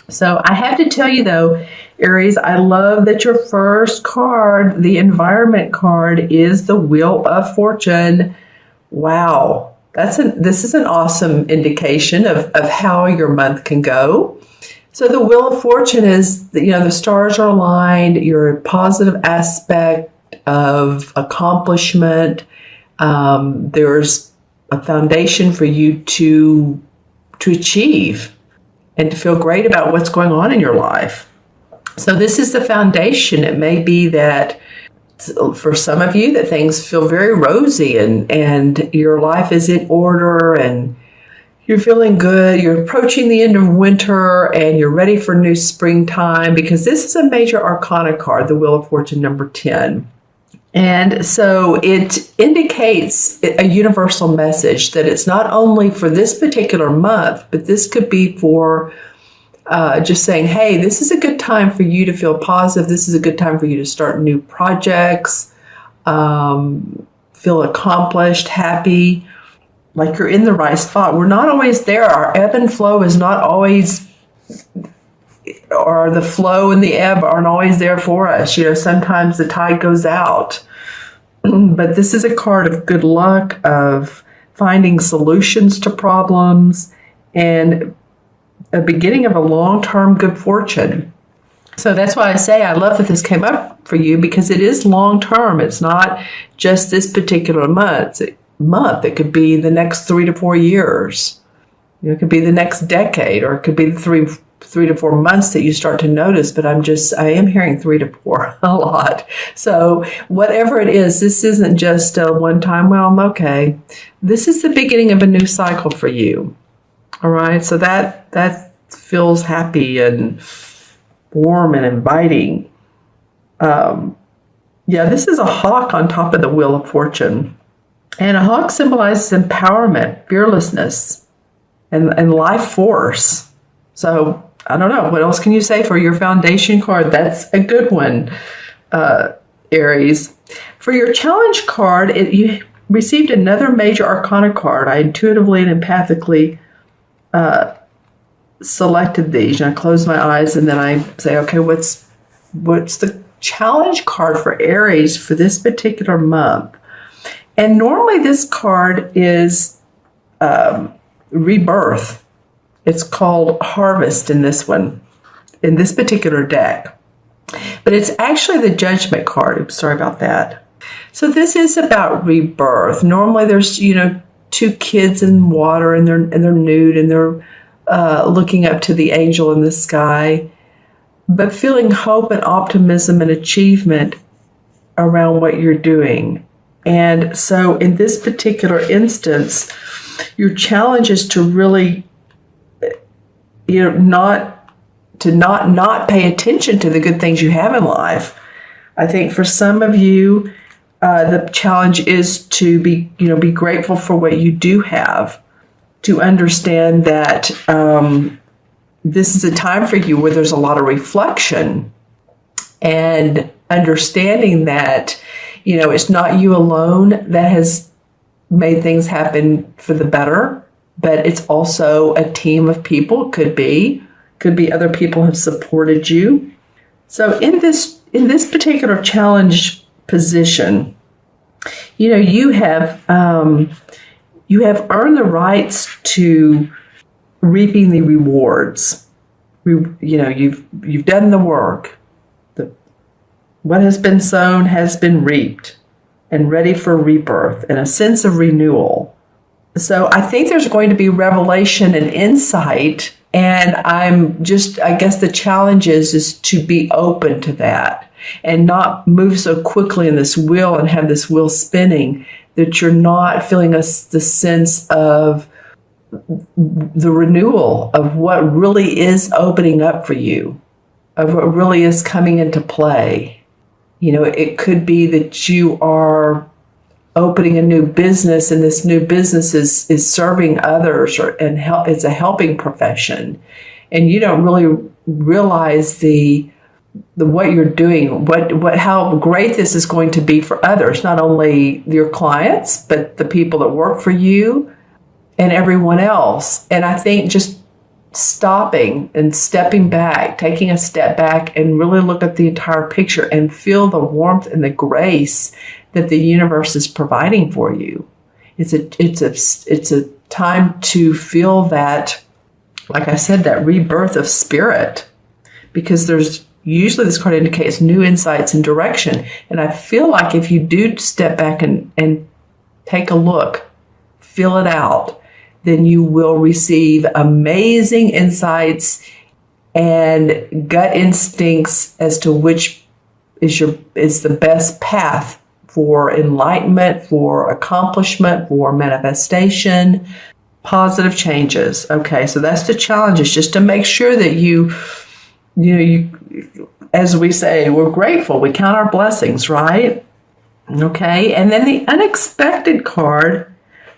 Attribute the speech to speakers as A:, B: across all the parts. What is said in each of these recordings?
A: So I have to tell you though, Aries, I love that your first card, the environment card, is the Wheel of Fortune. Wow. This is an awesome indication of how your month can go. So the Wheel of Fortune is, the stars are aligned, your positive aspect of accomplishment. There's a foundation for you to achieve and to feel great about what's going on in your life. So this is the foundation. It may be that for some of you that things feel very rosy and your life is in order and you're feeling good. You're approaching the end of winter and you're ready for new springtime, because this is a major arcana card, the Wheel of Fortune number 10. And so it indicates a universal message that it's not only for this particular month, but this could be for just saying, hey, this is a good time for you to feel positive. This is a good time for you to start new projects, feel accomplished, happy, like you're in the right spot. We're not always there. Our ebb and flow is not always, or the flow and the ebb aren't always there for us. Sometimes the tide goes out. But this is a card of good luck, of finding solutions to problems, and a beginning of a long-term good fortune. So that's why I say I love that this came up for you, because it is long-term. It's not just this particular month. It could be the next 3 to 4 years. It could be the next decade, or it could be the three to 4 months that you start to notice. But I am hearing 3 to 4 a lot. So whatever it is, this isn't just a one-time, well, I'm okay. This is the beginning of a new cycle for you. All right. So that feels happy and warm and inviting. This is a hawk on top of the Wheel of Fortune. And a hawk symbolizes empowerment, fearlessness, and life force. So I don't know. What else can you say for your foundation card? That's a good one, Aries. For your challenge card, you received another major arcana card. I intuitively and empathically selected these. I close my eyes and then I say, okay, what's the challenge card for Aries for this particular month? And normally this card is rebirth. It's called harvest in this one, in this particular deck. But it's actually the judgment card. I'm sorry about that. So this is about rebirth. Normally there's, two kids in water and they're nude and they're looking up to the angel in the sky, but feeling hope and optimism and achievement around what you're doing. And so in this particular instance, your challenge is to really, not pay attention to the good things you have in life. I think for some of you, the challenge is to be grateful for what you do have, to understand that this is a time for you where there's a lot of reflection and understanding that, it's not you alone that has made things happen for the better, but it's also a team of people. Could be other people have supported you. So in this particular challenge position, you have earned the rights to reaping the rewards. You've done the work. What has been sown has been reaped and ready for rebirth and a sense of renewal. So I think there's going to be revelation and insight. And I guess the challenge is to be open to that and not move so quickly in this wheel and have this wheel spinning that you're not feeling the sense of the renewal of what really is opening up for you, of what really is coming into play. It could be that you are opening a new business and this new business is serving others it's a helping profession. And you don't really realize the what you're doing, how great this is going to be for others, not only your clients, but the people that work for you and everyone else. And I think just stopping and stepping back, taking a step back and really look at the entire picture and feel the warmth and the grace that the universe is providing for you. It's a time to feel that, like I said, that rebirth of spirit, because there's usually, this card indicates new insights and direction. And I feel like if you do step back and take a look, feel it out, then you will receive amazing insights and gut instincts as to which is the best path for enlightenment, for accomplishment, for manifestation, positive changes. Okay, so that's the challenge, is just to make sure that you as we say, we're grateful. We count our blessings, right? Okay, and then the unexpected card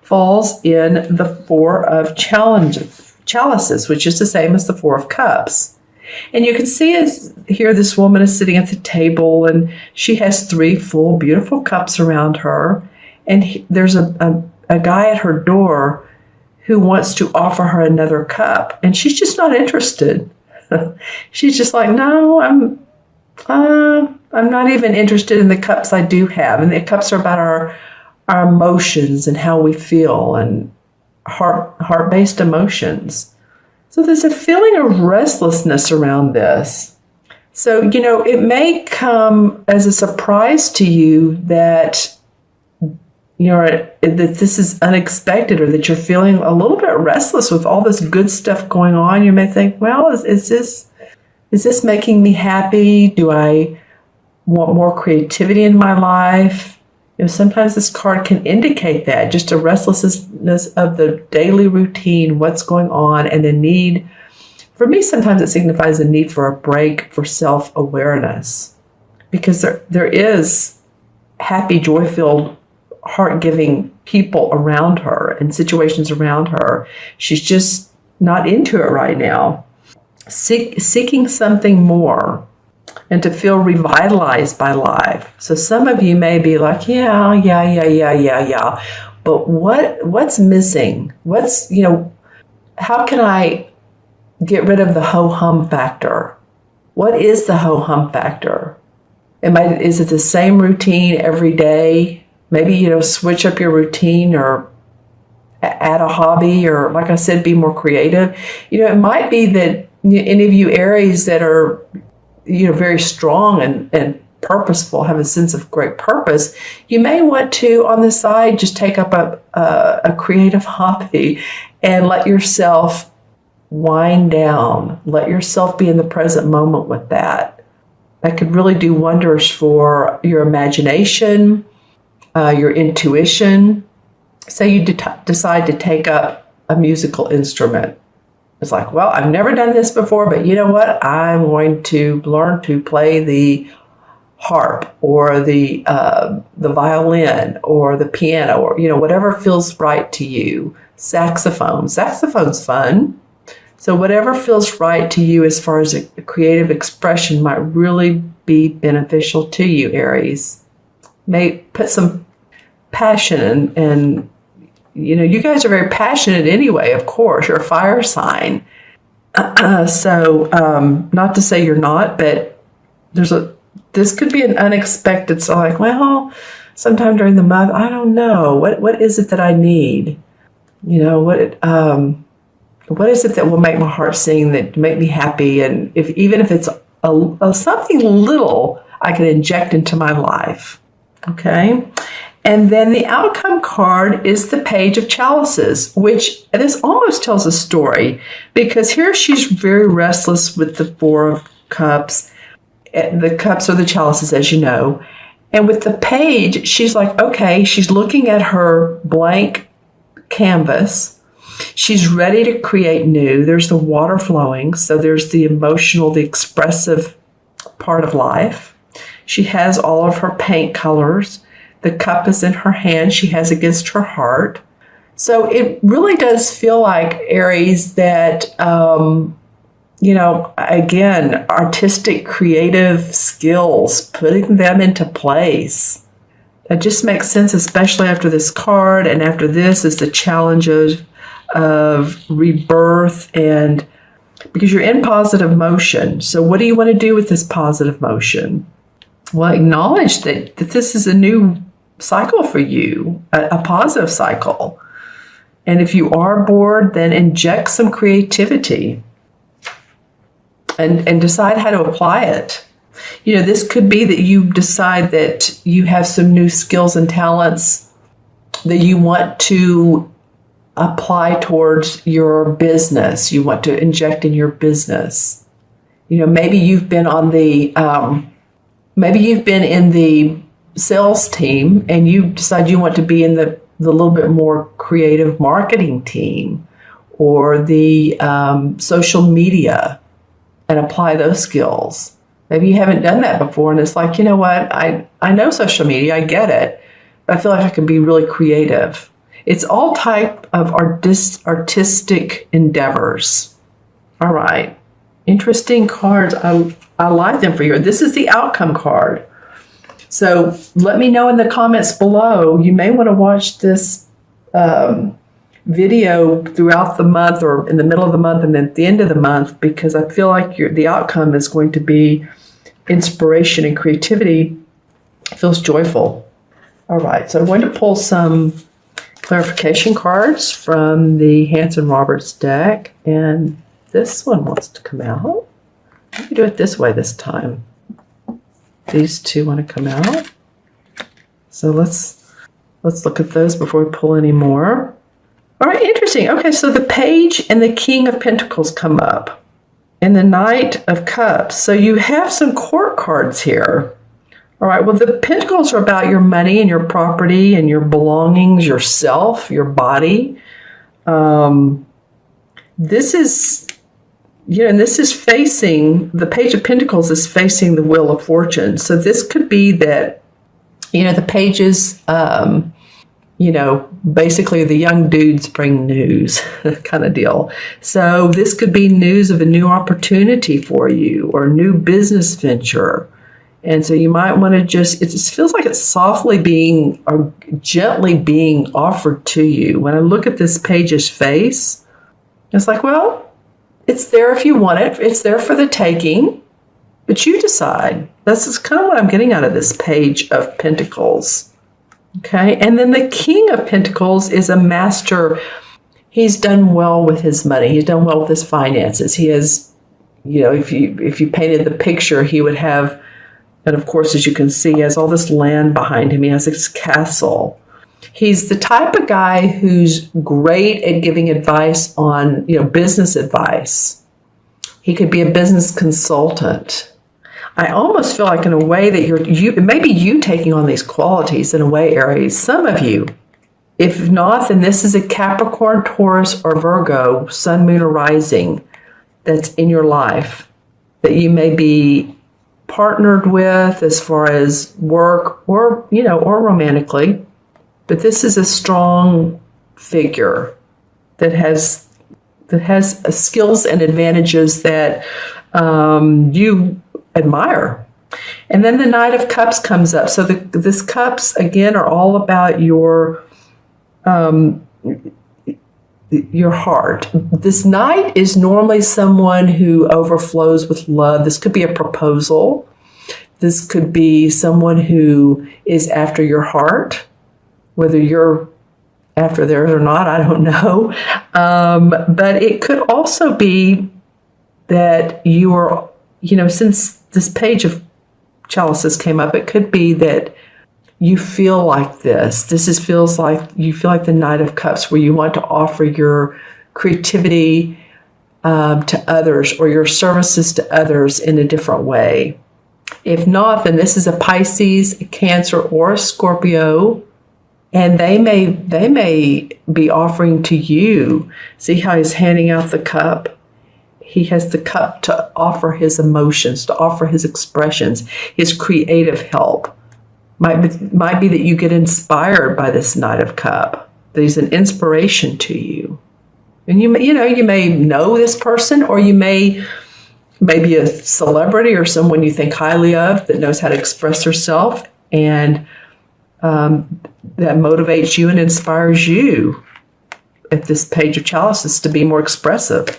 A: falls in the Four of Chalices, which is the same as the Four of Cups. And you can see here this woman is sitting at the table, and she has 3 full, beautiful cups around her. And there's a guy at her door who wants to offer her another cup, and she's just not interested. She's just like, no, I'm not even interested in the cups I do have. And the cups are about our emotions and how we feel, and heart-based emotions. So there's a feeling of restlessness around this. So, it may come as a surprise to you that that this is unexpected, or that you're feeling a little bit restless with all this good stuff going on. You may think, well, is this making me happy? Do I want more creativity in my life? Sometimes this card can indicate that, just a restlessness of the daily routine, what's going on, and a need. For me, sometimes it signifies a need for a break, for self-awareness, because there is happy, joy-filled, heart-giving people around her and situations around her. She's just not into it right now. Seeking something more, and to feel revitalized by life. So some of you may be like, yeah. But what's missing? How can I get rid of the ho-hum factor? What is the ho-hum factor? Is it the same routine every day? Maybe, switch up your routine, or add a hobby, or, like I said, be more creative. It might be that any of you Aries that are, very strong and purposeful, have a sense of great purpose, you may want to, on the side, just take up a creative hobby and let yourself wind down. Let yourself be in the present moment with that. That could really do wonders for your imagination, your intuition. Say you decide to take up a musical instrument. It's like, well, I've never done this before, but you know what? I'm going to learn to play the harp, or the violin, or the piano, or, whatever feels right to you. Saxophone's fun. So whatever feels right to you as far as a creative expression might really be beneficial to you, Aries. May put some passion and you guys are very passionate anyway, of course. You're a fire sign. So not to say you're not, but this could be an unexpected, so like, well, sometime during the month, I don't know. What is it that I need? What is it that will make my heart sing, that make me happy? And even if it's something little I can inject into my life. Okay? And then the outcome card is the Page of Chalices, which this almost tells a story, because here she's very restless with the Four of Cups. The cups are the chalices, as you know. And with the page, she's like, okay, she's looking at her blank canvas. She's ready to create new. There's the water flowing. So there's the emotional, the expressive part of life. She has all of her paint colors. The cup is in her hand. She has against her heart. So it really does feel like, Aries, that, again, artistic, creative skills, putting them into place. That just makes sense, especially after this card. And after this is the challenges of rebirth and because you're in positive motion. So what do you want to do with this positive motion? Well, acknowledge that this is a new cycle for you, a positive cycle. And if you are bored, then inject some creativity and decide how to apply it. This could be that you decide that you have some new skills and talents that you want to apply towards your business. You want to inject in your business. Maybe you've been on the, maybe you've been in the sales team and you decide you want to be in the little bit more creative marketing team or the social media and apply those skills. Maybe you haven't done that before and it's like, you know what, I know social media, I get it, but I feel like I can be really creative. It's all type of artistic endeavors. All right. Interesting cards. I like them for you. This is the outcome card. So let me know in the comments below. You may want to watch this video throughout the month or in the middle of the month and then at the end of the month, because I feel like the outcome is going to be inspiration and creativity. It feels joyful. All right. So I'm going to pull some clarification cards from the Hanson Roberts deck, and this one wants to come out. Let me do it this way this time. These two want to come out. So let's look at those before we pull any more. All right, interesting. Okay, so the Page and the King of Pentacles come up, and the Knight of Cups. So you have some court cards here. All right, well, the Pentacles are about your money and your property and your belongings, yourself, your body. This is, and this is facing, the Page of Pentacles is facing the Wheel of Fortune. So this could be that, the pages, basically the young dudes bring news kind of deal. So this could be news of a new opportunity for you or a new business venture. And so you might want to it just feels like it's softly being or gently being offered to you. When I look at this page's face, it's like, well, it's there if you want it. It's there for the taking, but you decide. That's kind of what I'm getting out of this Page of Pentacles. Okay. And then the King of Pentacles is a master. He's done well with his money. He's done well with his finances. He has, if you painted the picture, he would have. And of course, as you can see, he has all this land behind him. He has this castle. He's the type of guy who's great at giving advice on, business advice. He could be a business consultant. I almost feel like in a way that maybe you taking on these qualities in a way, Aries, some of you. If not, then this is a Capricorn, Taurus, or Virgo, sun, moon, or rising that's in your life that you may be partnered with as far as work or romantically, but this is a strong figure that has skills and advantages that you admire. And then the Knight of Cups comes up. So this cups again are all about your heart. This Knight is normally someone who overflows with love. This could be a proposal. This could be someone who is after your heart. Whether you're after theirs or not, I don't know. But it could also be that you are, since this Page of Chalices came up, it could be that you feel like this. Feels like you feel like the Knight of Cups, where you want to offer your creativity to others or your services to others in a different way. If not, then this is a Pisces, a Cancer, or a Scorpio, and they may be offering to you. See how he's handing out the cup? He has the cup to offer his emotions, to offer his expressions, his creative help. Might be that you get inspired by this Knight of Cup. That he's an inspiration to you. And you may know this person, or you may be a celebrity or someone you think highly of that knows how to express herself, and that motivates you and inspires you at this Page of Chalices to be more expressive.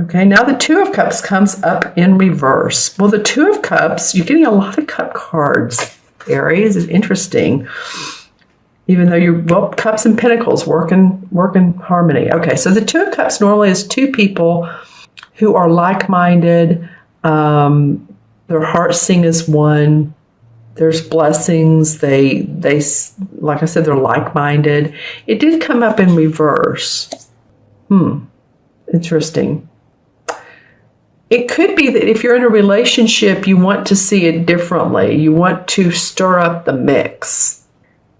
A: Okay, now the Two of Cups comes up in reverse. Well, the Two of Cups, you're getting a lot of cup cards, Aries. It's interesting. Even though Cups and Pentacles work in harmony. Okay, so the Two of Cups normally is two people who are like-minded. Their hearts sing as one. There's blessings. They like I said, they're like-minded. It did come up in reverse. Interesting. It could be that if you're in a relationship, you want to see it differently. You want to stir up the mix.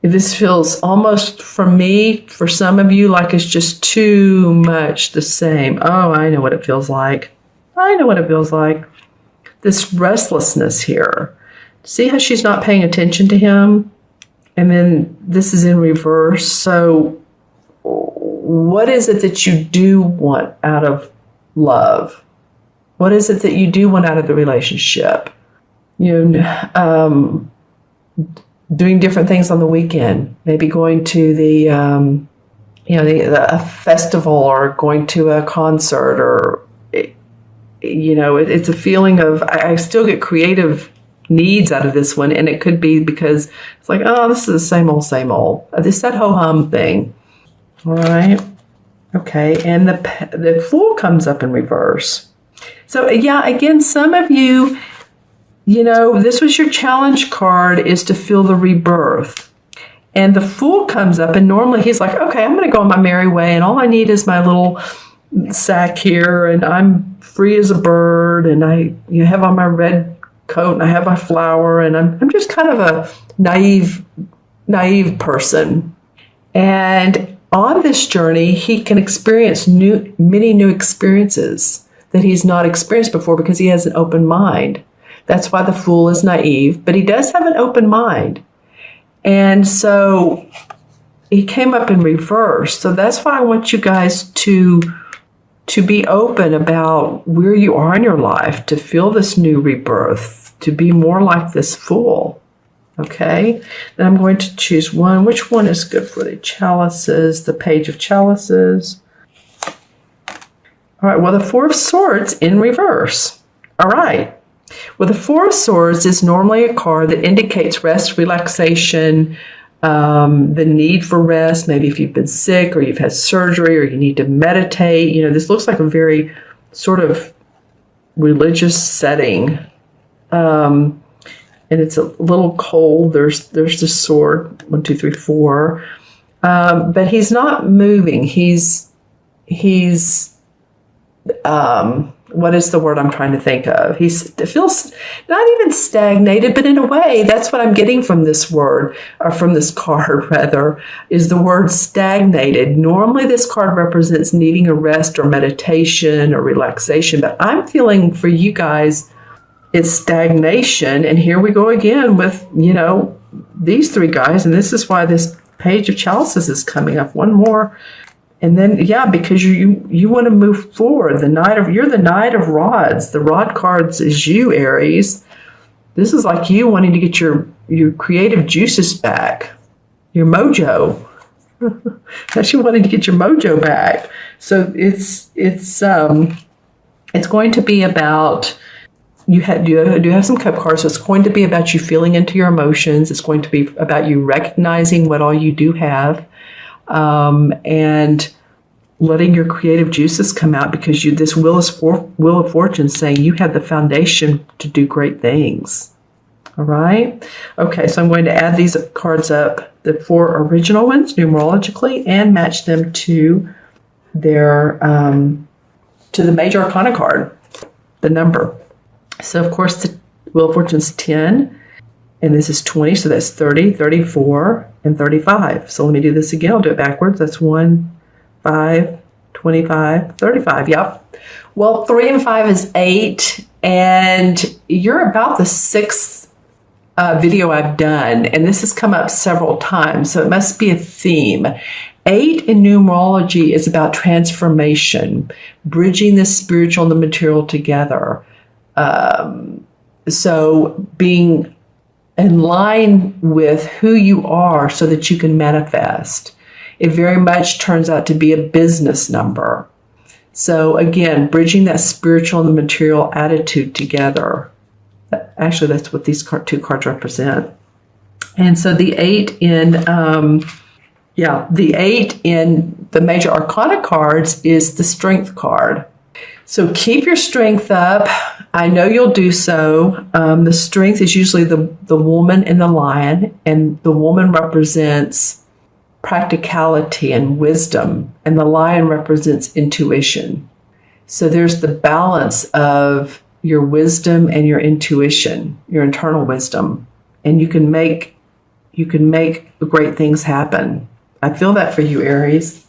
A: This feels almost, for me, for some of you, like it's just too much the same. Oh, I know what it feels like. I know what it feels like. This restlessness here. See how she's not paying attention to him? And then this is in reverse. So what is it that you do want out of love? What is it that you do want out of the relationship? Doing different things on the weekend, maybe going to a festival or going to a concert, or it's a feeling of I still get creative needs out of this one, and it could be because it's like, oh, this is the same old, same old. This that ho hum thing. All right, okay, and the Fool comes up in reverse. So yeah, again, some of you, this was your challenge card, is to feel the rebirth. And the Fool comes up, and normally he's like, okay, I'm going to go on my merry way, and all I need is my little sack here, and I'm free as a bird, and I have on my red coat, and I have my flower, and I'm just kind of a naive person. And on this journey, he can experience many new experiences that he's not experienced before because he has an open mind. That's why the Fool is naive, but he does have an open mind. And so he came up in reverse. So that's why I want you guys to be open about where you are in your life, to feel this new rebirth, to be more like this Fool. Okay? Then I'm going to choose one. Which one is good for the chalices? The Page of Chalices. All right, well, the Four of Swords in reverse. All right. Well, the Four of Swords is normally a card that indicates rest, relaxation, the need for rest. Maybe if you've been sick or you've had surgery or you need to meditate. This looks like a very sort of religious setting. And it's a little cold. There's the sword, 1, 2, 3, 4. But he's not moving. He's what is the word I'm trying to think of? It feels not even stagnated, but in a way, that's what I'm getting from this word, or from this card rather, is the word stagnated. Normally this card represents needing a rest or meditation or relaxation, but I'm feeling for you guys, it's stagnation. And here we go again with, these three guys. And this is why this Page of Chalices is coming up. One more. And then, yeah, because you want to move forward. You're the Knight of Rods. The Rod cards is you, Aries. This is like you wanting to get your creative juices back, your mojo. That's you wanting to get your mojo back. So it's going to be about do have some cup cards. So it's going to be about you feeling into your emotions. It's going to be about you recognizing what all you do have. And letting your creative juices come out, because this Wheel of Fortune saying you have the foundation to do great things. All right. Okay. So I'm going to add these cards up, the 4 original ones numerologically, and match them to their, to the Major Arcana card, the number. So of course the Wheel of Fortune's 10. And this is 20, so that's 30, 34, and 35. So let me do this again. I'll do it backwards. That's 1, 5, 25, 35. Yep. Well, 3 and 5 is 8. And you're about the 6th video I've done. And this has come up several times. So it must be a theme. 8 in numerology is about transformation, bridging the spiritual and the material together. So being in line with who you are so that you can manifest. It very much turns out to be a business number. So again, bridging that spiritual and the material attitude together. Actually, that's what these two cards represent. And so the 8 in the 8 in the major arcana cards is the strength card. So keep your strength up. I know you'll do so. The strength is usually the woman and the lion, and the woman represents practicality and wisdom, and the lion represents intuition. So there's the balance of your wisdom and your intuition, your internal wisdom, and you can make great things happen. I feel that for you, Aries.